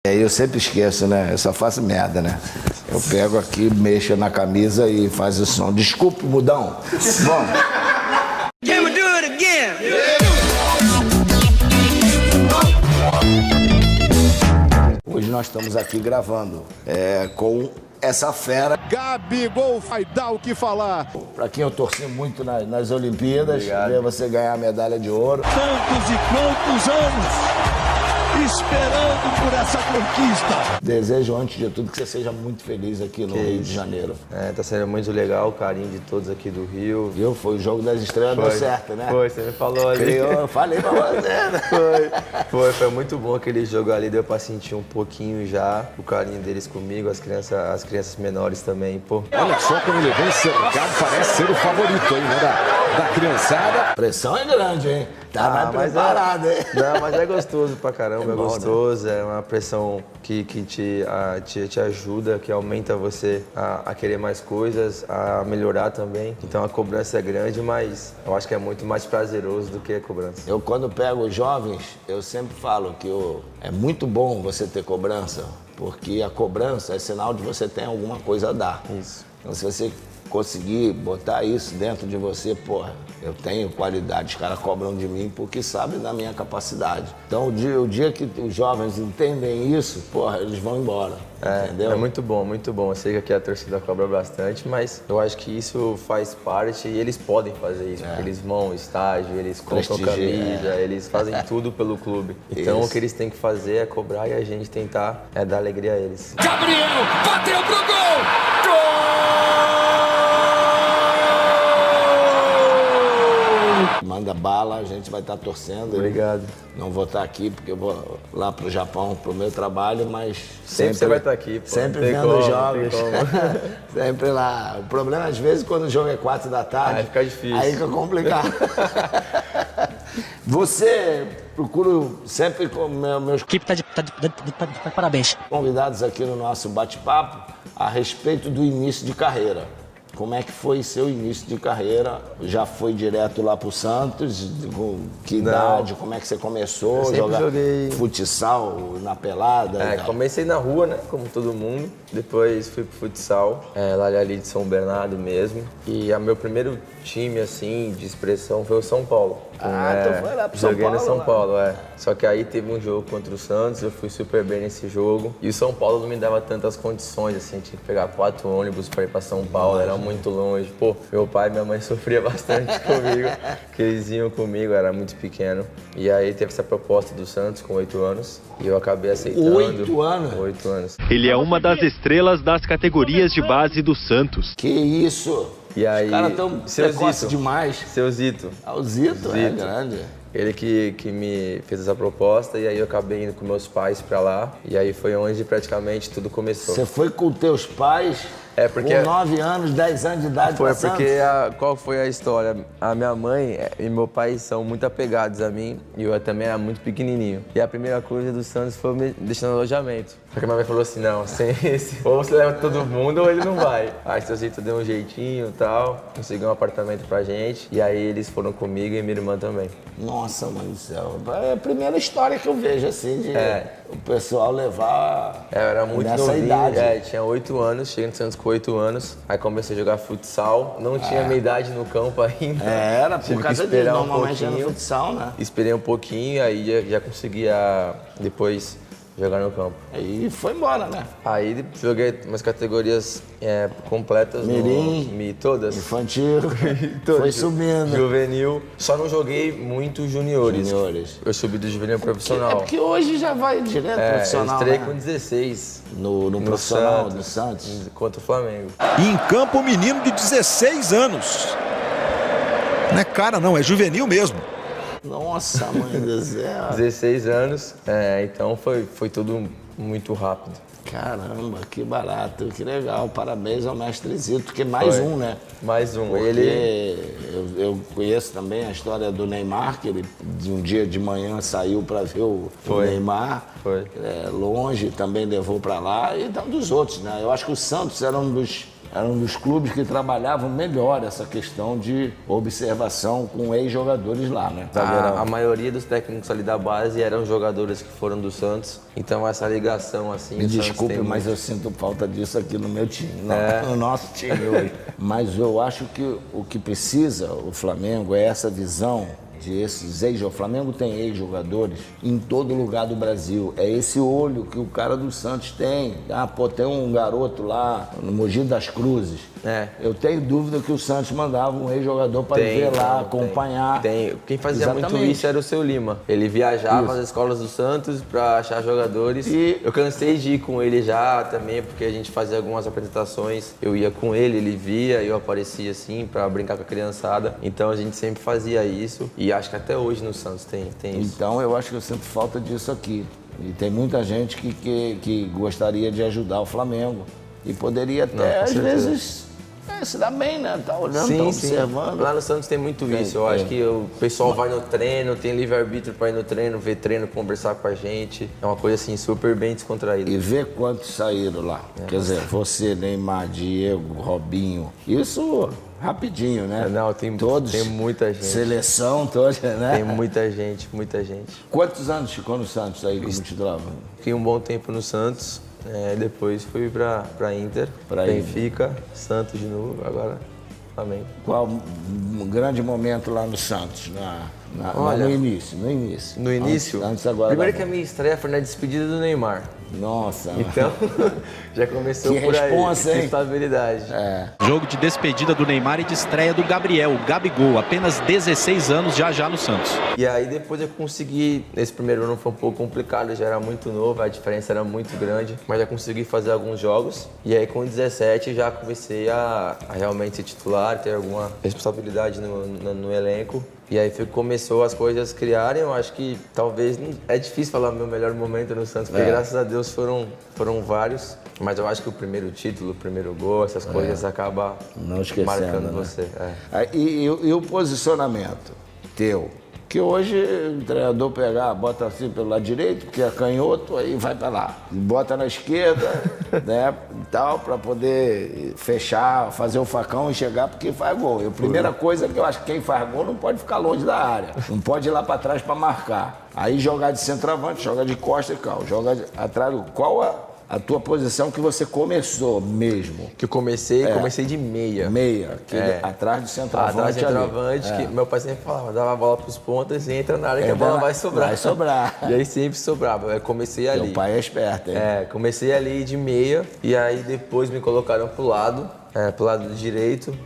E aí eu sempre esqueço, né? Eu só faço merda, né? Eu pego aqui, mexo na camisa e faz o som. Desculpe, mudão. Bom. Can we do it again? Hoje nós estamos aqui gravando com essa fera. Gabigol vai dar o que falar. Pra quem eu torci muito nas Olimpíadas, Obrigado. ver você ganhar a medalha de ouro. Tantos e quantos anos esperando por essa conquista. Desejo, antes de tudo, que você seja muito feliz aqui no Rio de Janeiro. Tá sendo muito legal o carinho de todos aqui do Rio. Viu? Foi o jogo das estrelas, deu certo, né? Foi, você me falou ali. Eu falei pra você, né? Foi muito bom aquele jogo ali, deu pra sentir um pouquinho já o carinho deles comigo, as crianças menores também, pô. Olha só como ele vem cercado, parece ser o favorito aí, né, da criançada. A pressão é grande, hein? Tá mais preparado, hein? Não, mas é gostoso pra caramba, é bom, gostoso, né? É uma pressão que te ajuda, que aumenta você a querer mais coisas, a melhorar também. Então a cobrança é grande, mas eu acho que é muito mais prazeroso do que a cobrança. Eu, quando pego os jovens, eu sempre falo que é muito bom você ter cobrança, porque a cobrança é sinal de você ter alguma coisa a dar. Isso. Então, se você conseguir botar isso dentro de você, porra, eu tenho qualidade, os caras cobram de mim porque sabem da minha capacidade. Então, o dia que os jovens entendem isso, porra, eles vão embora, entendeu? É muito bom, muito bom. Eu sei que aqui a torcida cobra bastante, mas eu acho que isso faz parte e eles podem fazer isso, porque eles vão ao estágio, eles compram camisa, eles fazem tudo pelo clube. Então, o que eles têm que fazer é cobrar e a gente tentar dar alegria a eles. Gabriel bateu pro gol! Manda bala, a gente vai estar torcendo. Obrigado. Não vou estar aqui porque eu vou lá pro Japão pro meu trabalho, mas Sempre você vai estar aqui, pô. Sempre Não tem vendo como, os não jogos. tem como. Sempre lá. O problema às vezes quando o jogo é 4 da tarde. Aí fica difícil. Aí fica complicado. Você procura sempre com meus A equipe tá de parabéns. convidados aqui no nosso bate-papo a respeito do início de carreira. Como é que foi seu início de carreira? Já foi direto lá pro Santos? Com que idade? Como é que você começou Eu a sempre jogar joguei futsal na pelada? Comecei na rua, né, como todo mundo. Depois fui pro futsal, lá ali de São Bernardo mesmo. E meu primeiro time, assim, de expressão foi o São Paulo. Então foi lá pro São Paulo? Joguei no São lá. Paulo, Só que aí teve um jogo contra o Santos, eu fui super bem nesse jogo. E o São Paulo não me dava tantas condições, assim, tinha que pegar 4 ônibus pra ir pra São Paulo, era muito longe. Pô, meu pai e minha mãe sofriam bastante comigo, porque eles iam comigo, era muito pequeno. E aí teve essa proposta do Santos com 8 anos, e eu acabei aceitando. 8 anos? 8 anos. Ele é uma das estrelas das categorias de base do Santos. Que isso? E aí, Os caras tão precoce Zito. demais. Seu Zito. O Zito é Zito. grande. Ele que me fez essa proposta e aí eu acabei indo com meus pais pra lá. E aí foi onde praticamente tudo começou. Você foi com teus pais porque com 9 anos, 10 anos de idade Foi pra Santos? porque qual foi a história? A minha mãe e meu pai são muito apegados a mim e eu também era muito pequenininho. E a primeira coisa do Santos foi me deixar no alojamento. Porque a minha mãe falou assim, não, sem esse, ou você leva todo mundo ou ele não vai. Aí seu Zito deu um jeitinho e tal, conseguiu um apartamento pra gente. E aí eles foram comigo e minha irmã também. Nossa, mãe do céu. É a primeira história que eu vejo, assim, de o pessoal levar Eu era muito nessa novinho, idade. tinha 8 anos, cheguei no Santos com 8 anos. Aí comecei a jogar futsal, não tinha minha idade no campo ainda. Era, por Tive que causa disso, esperar um normalmente era no pouquinho. futsal, né? Esperei um pouquinho, aí já conseguia depois jogar no campo. Aí foi embora, né? Aí joguei umas categorias completas. Mirim, todas. Infantil, Todas. foi subindo. Juvenil. Só não joguei muito juniores. Juniores. Eu subi do juvenil É profissional. porque hoje já vai direto Eu profissional, entrei né? com 16. No profissional Santos, do Santos. Contra o Flamengo. E em campo, um menino de 16 anos. Não é cara, não, é juvenil mesmo. Nossa, mãe do céu. 16 anos, então foi tudo muito rápido. Caramba, que barato, que legal. Parabéns ao mestre Zito, que mais Foi. um, né? Mais um. Porque eu conheço também a história do Neymar, que ele de um dia de manhã saiu para ver o Neymar. Foi. Longe, também levou para lá, e dos outros, né? Eu acho que o Santos era um dos era um dos clubes que trabalhavam melhor essa questão de observação com ex-jogadores lá, né? A maioria dos técnicos ali da base eram jogadores que foram do Santos, então essa ligação assim... Me desculpe, mas eu sinto falta disso aqui no meu time, no nosso time hoje. Mas eu acho que o que precisa o Flamengo é essa visão de esses o Flamengo tem ex-jogadores em todo lugar do Brasil. É esse olho que o cara do Santos tem. Tem um garoto lá no Mogi das Cruzes. Eu tenho dúvida que o Santos mandava um ex-jogador para ver lá, acompanhar. Quem fazia muito isso era o Seu Lima. Ele viajava às escolas do Santos para achar jogadores. E eu cansei de ir com ele já também, porque a gente fazia algumas apresentações. Eu ia com ele, ele via, eu aparecia assim para brincar com a criançada. Então a gente sempre fazia isso. E acho que até hoje no Santos tem isso. Então eu acho que eu sinto falta disso aqui. E tem muita gente que gostaria de ajudar o Flamengo. E poderia até, às vezes, se dar bem, né? Tá olhando, tá observando. Lá no Santos tem muito isso. Eu acho que o pessoal vai no treino, tem livre-arbítrio para ir no treino, ver treino, conversar com a gente. É uma coisa assim, super bem descontraída. E ver quantos saíram lá. Quer dizer, você, Neymar, Diego, Robinho. Isso... rapidinho, né? Não, tem muita gente. Seleção toda, né? Tem muita gente. Quantos anos ficou no Santos aí como titular? Fiquei um bom tempo no Santos, depois fui pra Inter, Benfica, Santos de novo, agora Flamengo. Qual um grande momento lá no Santos? Olha, no início? No início? Antes agora. Primeiro que a minha estreia foi na despedida do Neymar. Nossa. Então, já começou que por responsa, aí. hein? Estabilidade. Jogo de despedida do Neymar e de estreia do Gabriel, o Gabigol, apenas 16 anos já no Santos. E aí depois eu consegui, nesse primeiro ano foi um pouco complicado, eu já era muito novo, a diferença era muito grande, mas já consegui fazer alguns jogos. E aí com 17 já comecei a realmente ser titular, ter alguma responsabilidade no elenco. E aí começou as coisas criarem, eu acho que talvez, é difícil falar meu melhor momento no Santos, porque graças a Deus foram vários, mas eu acho que o primeiro título, o primeiro gol, essas coisas acabam marcando você. E o posicionamento teu? Que hoje o treinador bota assim pelo lado direito, porque é canhoto, aí vai para lá. Bota na esquerda, né, e tal, para poder fechar, fazer o facão e chegar, porque faz gol. E a primeira coisa que eu acho que quem faz gol não pode ficar longe da área. Não pode ir lá para trás para marcar. Aí jogar de centroavante, joga de costa e cal. Joga atrás. Qual a tua posição que você começou mesmo? Que eu comecei de meia. Atrás do centroavante. Atrás do centroavante, que meu pai sempre falava, dava a bola pros pontas e entra na área que a bola vai sobrar. Vai sobrar. E aí sempre sobrava. Eu comecei ali. Teu pai é esperto, hein? Comecei ali de meia e aí depois me colocaram pro lado direito,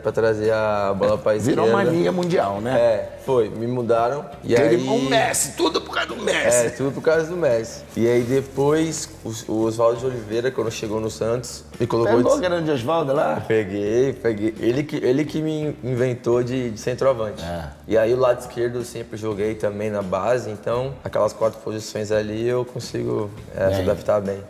pra trazer a bola pra esquerda. Virou mania mundial, né? Me mudaram. E aí... O Messi, tudo por causa do Messi. Tudo por causa do Messi. E aí depois, o Oswaldo de Oliveira, quando chegou no Santos, me colocou... Pegou o grande Oswaldo lá? Peguei. Ele que me inventou de centroavante. E aí o lado esquerdo eu sempre joguei também na base, então aquelas 4 posições ali eu consigo se adaptar bem.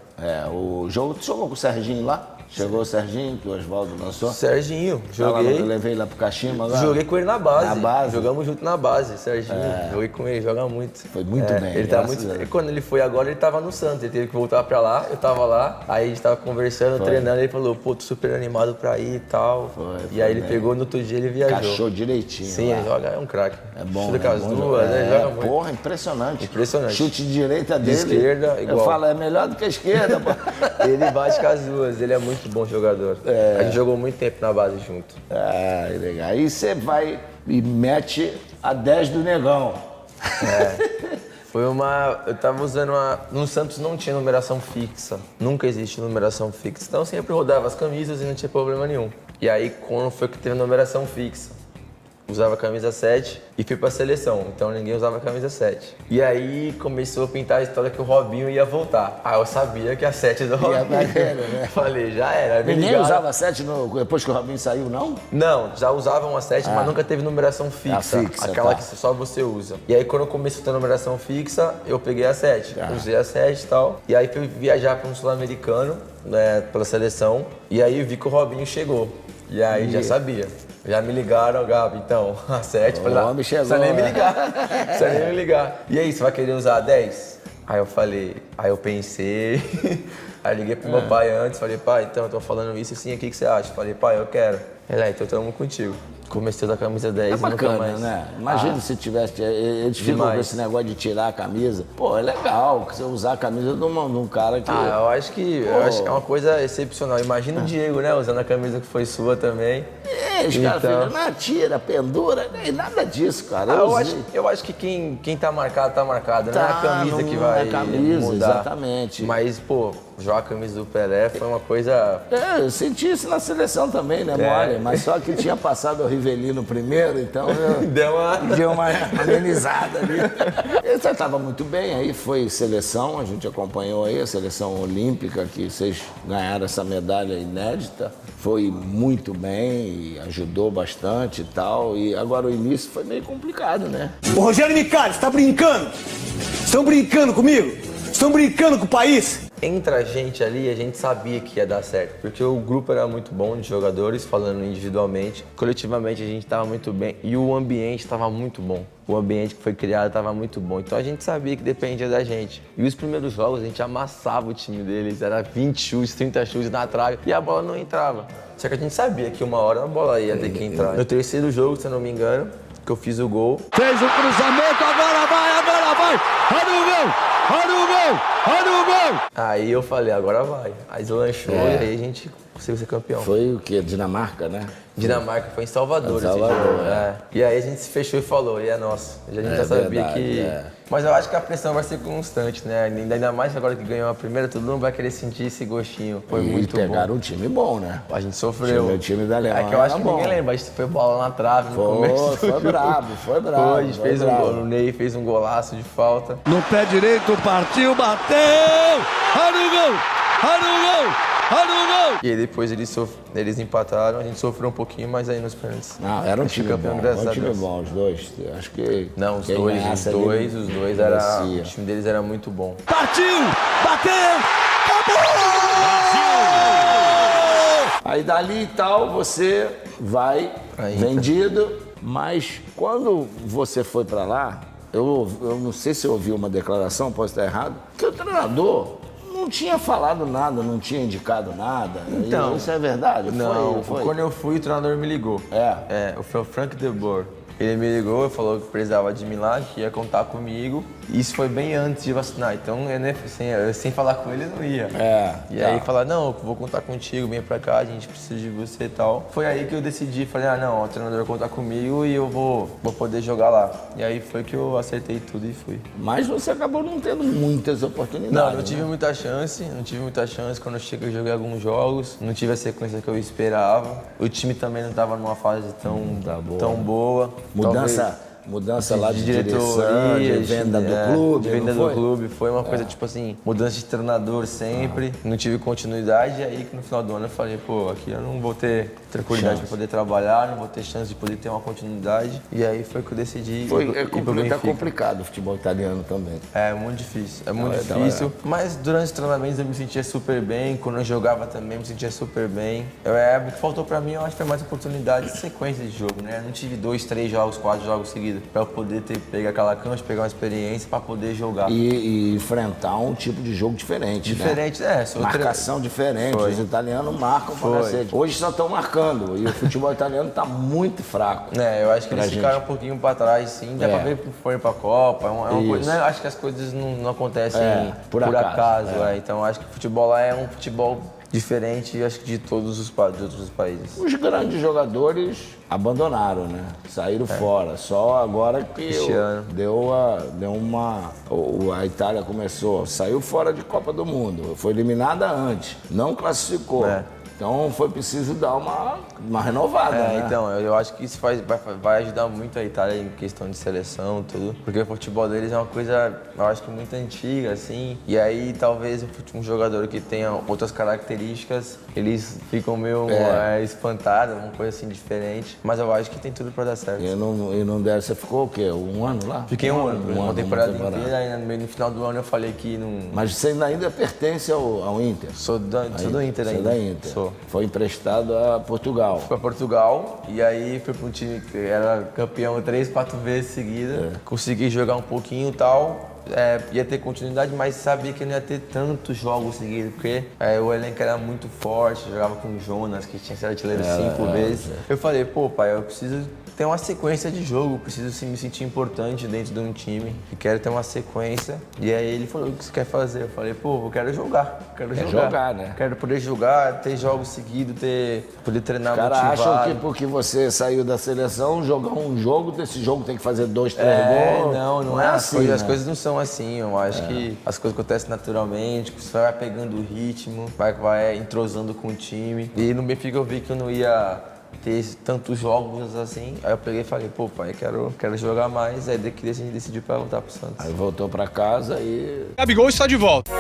O jogo, tu jogou com o Serginho lá? Chegou o Serginho, que o Oswaldo lançou? Serginho, joguei. Eu levei lá pro Kashima lá. Joguei com ele na base. Na base? Jogamos junto na base, Serginho. Joguei com ele, joga muito. Foi muito bem. Ele tá muito... Quando ele foi agora, ele tava no Santos. Ele teve que voltar pra lá, eu tava lá. Aí a gente tava conversando, treinando. Ele falou, pô, tô super animado pra ir e tal. E aí ele pegou, no outro dia ele viajou. Cachou direitinho. Sim, ele joga, é um craque. É bom, Chuta com as duas, joga muito. Porra, impressionante. Impressionante. Chute de direita dele. De esquerda, igual. Eu falo, é melhor do que a esquerda, pô. Ele bate com as duas, ele é muito bom jogador. A gente jogou muito tempo na base junto. Legal. Aí você vai e mete a 10 do Negão. Foi eu tava usando no Santos não tinha numeração fixa. Nunca existe numeração fixa. Então eu sempre rodava as camisas e não tinha problema nenhum. E aí quando foi que teve numeração fixa? Usava a camisa 7 e fui pra seleção, então ninguém usava a camisa 7. E aí começou a pintar a história que o Robinho ia voltar. Eu sabia que a 7 do Robinho. Né? Falei, já era. Ninguém usava a 7 depois que o Robinho saiu, não? Não, já usavam a 7, mas nunca teve numeração fixa. Aquela que só você usa. E aí quando começou a ter numeração fixa, eu peguei a 7. Usei a 7 e tal. E aí fui viajar para um sul-americano, né, pela seleção. E aí vi que o Robinho chegou. E aí já sabia. Já me ligaram, Gabi, então, a 7. O homem chegou. Precisa nem me ligar. E aí, você vai querer usar a 10? Aí eu pensei, aí liguei pro meu pai antes, falei, pai, então eu tô falando isso assim, o que você acha? Falei, pai, eu quero. Ele, então tamo contigo. Comecei da camisa 10 é bacana, e nunca mais. Né? Imagina se tivesse. Eles ficam com esse negócio de tirar a camisa. Pô, é legal você usar a camisa de um cara que. Eu acho que é uma coisa excepcional. Imagina o Diego, né? Usando a camisa que foi sua também. Os caras ficam, não, tira, pendura, nem nada disso, cara. Eu acho que quem tá marcado, tá marcado. Não é a camisa que vai. É a camisa, mudar. Exatamente. Mas, pô, jogar a camisa do Pelé foi uma coisa. Eu senti isso na seleção também, né, Mole? Mas só que tinha passado o Rivelino primeiro, então deu uma amenizada ali. Ele estava muito bem, aí foi seleção, a gente acompanhou aí a seleção olímpica, que vocês ganharam essa medalha inédita. Foi muito bem e ajudou bastante e tal. E agora o início foi meio complicado, né? Ô Rogério Micali, você tá brincando? Estão brincando comigo? Estão brincando com o país? Entre a gente ali, a gente sabia que ia dar certo, porque o grupo era muito bom de jogadores, falando individualmente. Coletivamente a gente estava muito bem e o ambiente estava muito bom. O ambiente que foi criado estava muito bom, então a gente sabia que dependia da gente. E os primeiros jogos a gente amassava o time deles, era 20 chutes, 30 chutes na trave e a bola não entrava. Só que a gente sabia que uma hora a bola ia ter que entrar. No terceiro jogo, se eu não me engano, que eu fiz o gol. Fez o cruzamento, agora vai! Olha o gol! Olha o gol! Aí eu falei, agora vai. Aí deslanchou e aí a gente conseguiu ser campeão. Foi o quê? Dinamarca, né? Dinamarca, foi em Salvador esse jogo. E aí a gente se fechou e falou, e é nosso. A gente já sabia verdade, que... Mas eu acho que a pressão vai ser constante, né? Ainda mais agora que ganhou a primeira, todo mundo vai querer sentir esse gostinho. Foi muito bom. E pegaram um time bom, né? A gente sofreu. O time da Alemanha. É que eu acho que ninguém lembra, a gente foi bola na trave no começo. Foi brabo, foi brabo. A gente fez um gol, o Ney fez um golaço de falta. No pé direito, partiu, bateu! Olha o gol! Olha o gol! Olha o gol! E aí depois eles empataram, a gente sofreu um pouquinho, mas aí nos pênaltis. Não, era um time bom, graças um a time Deus. bom, os dois. Acho que... Não, os dois o time deles era muito bom. Partiu! Bateu! Aí dali e tal, você vai vendido, mas quando você foi pra lá, eu não sei se eu ouvi uma declaração, posso estar errado, que o treinador não tinha falado nada, não tinha indicado nada. Então, isso é verdade? Não, foi. Quando eu fui, o treinador me ligou. Foi o Frank de Boer. Ele me ligou e falou que precisava de mim lá, que ia contar comigo. Isso foi bem antes de vacinar, então sem falar com ele eu não ia. E aí falar, não, eu vou contar contigo, vem pra cá, a gente precisa de você e tal. Foi aí que eu decidi, falei, o treinador vai contar comigo e eu vou poder jogar lá. E aí foi que eu acertei tudo e fui. Mas você acabou não tendo muitas oportunidades. Não tive muita chance, Quando eu cheguei, eu joguei alguns jogos, não tive a sequência que eu esperava. O time também não tava numa fase tão boa. Mudança lá de direção, de venda do clube. De venda do clube. Foi uma coisa tipo assim, mudança de treinador sempre. Não tive continuidade. E aí que no final do ano eu falei, pô, aqui eu não vou ter tranquilidade para poder trabalhar, não vou ter chance de poder ter uma continuidade. E aí foi que eu decidi Tá complicado o futebol italiano também. É muito difícil, difícil. Mas durante os treinamentos eu me sentia super bem. Quando eu jogava também me sentia super bem. O que faltou para mim, eu acho que foi mais oportunidade de sequência de jogo, né? Eu não tive 2, 3 jogos, 4 jogos seguidos para eu poder pegar aquela cancha, pegar uma experiência para poder jogar. E enfrentar um tipo de jogo diferente, né? Marcação diferente. Os italianos marcam pra cacete. Hoje só estão marcando e o futebol italiano tá muito fraco. Eu acho que eles ficaram um pouquinho para trás, sim. Dá para ver que foram para a Copa. É uma coisa, né? Acho que as coisas não acontecem por acaso. Então acho que o futebol lá é um futebol diferente, acho que de todos os outros países. Os grandes jogadores abandonaram, né? Saíram fora. Só agora que a Itália saiu fora de Copa do Mundo. Foi eliminada antes, não classificou. Então foi preciso dar uma renovada, né? Então, eu acho que isso vai ajudar muito a Itália em questão de seleção, tudo. Porque o futebol deles é uma coisa, eu acho que muito antiga, assim. E aí, talvez um jogador que tenha outras características, eles ficam meio espantados, uma coisa assim diferente. Mas eu acho que tem tudo pra dar certo. E não deve, você ficou o quê? Um ano lá? Fiquei um ano, uma temporada inteira. Aí no final do ano eu falei que não... Mas você ainda pertence ao Inter? Sou do Inter ainda. Você é da Inter? Sou. Foi emprestado a Portugal. Fui para Portugal e aí fui para um time que era campeão 3, 4 vezes seguida. Consegui jogar um pouquinho e tal. ia ter continuidade, mas sabia que não ia ter tantos jogos seguidos, porque o elenco era muito forte, jogava com o Jonas, que tinha sido artilheiro 5 vezes. Eu falei, pô, pai, eu preciso ter uma sequência de jogo, preciso me sentir importante dentro de um time, e quero ter uma sequência. E aí ele falou, o que você quer fazer? Eu falei, pô, eu quero jogar, jogar, né? Quero poder jogar, ter jogos seguidos, poder treinar motivado. Os caras acham que porque você saiu da seleção, jogar um jogo, desse jogo tem que fazer 2, 3 gols. Não é assim, as coisas não são assim. Eu acho que as coisas acontecem naturalmente, você vai pegando o ritmo, vai entrosando com o time. E no Benfica eu vi que eu não ia ter tantos jogos assim. Aí eu peguei e falei, pô, pai, quero jogar mais. Aí que a gente decidiu pra voltar pro Santos. Aí voltou pra casa e... Gabigol está de volta.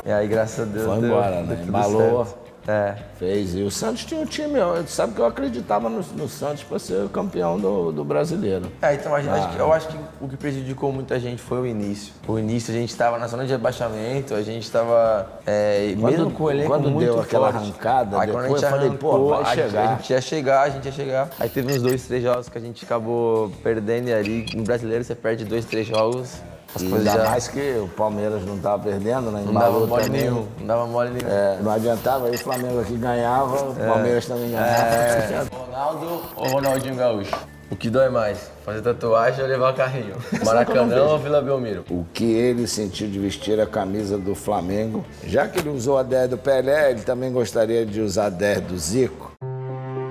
E aí, graças a Deus, foi embora, né? Embalou. Fez. E o Santos tinha um time, sabe que eu acreditava no Santos para ser campeão do brasileiro. Então eu acho que o que prejudicou muita gente foi o início. O início a gente estava na zona de rebaixamento, a gente estava mesmo com o elenco quando muito deu aquela forte. Arrancada, aí, depois quando a gente eu falei, pô, vai chegar. A gente ia chegar. Aí teve uns 2, 3 jogos que a gente acabou perdendo, e ali no brasileiro você perde 2, 3 jogos. Ainda mais que o Palmeiras não estava perdendo, né? Não dava mole nenhum. Não dava mole nenhum. Não adiantava, aí o Flamengo aqui ganhava, o Palmeiras também ganhava. Ronaldo ou Ronaldinho Gaúcho? O que dói mais? Fazer tatuagem ou levar carrinho? Maracanã ou Vila Belmiro? O que ele sentiu de vestir a camisa do Flamengo, já que ele usou a 10 do Pelé, ele também gostaria de usar a 10 do Zico.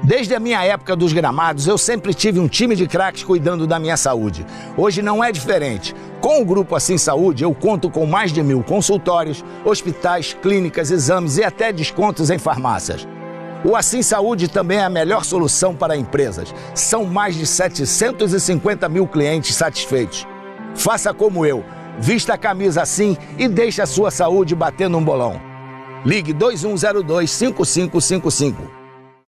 Desde a minha época dos gramados, eu sempre tive um time de craques cuidando da minha saúde. Hoje não é diferente. Com o Grupo Assim Saúde, eu conto com mais de 1000 consultórios, hospitais, clínicas, exames e até descontos em farmácias. O Assim Saúde também é a melhor solução para empresas. São mais de 750 mil clientes satisfeitos. Faça como eu, vista a camisa assim e deixe a sua saúde bater num bolão. Ligue 2102-5555.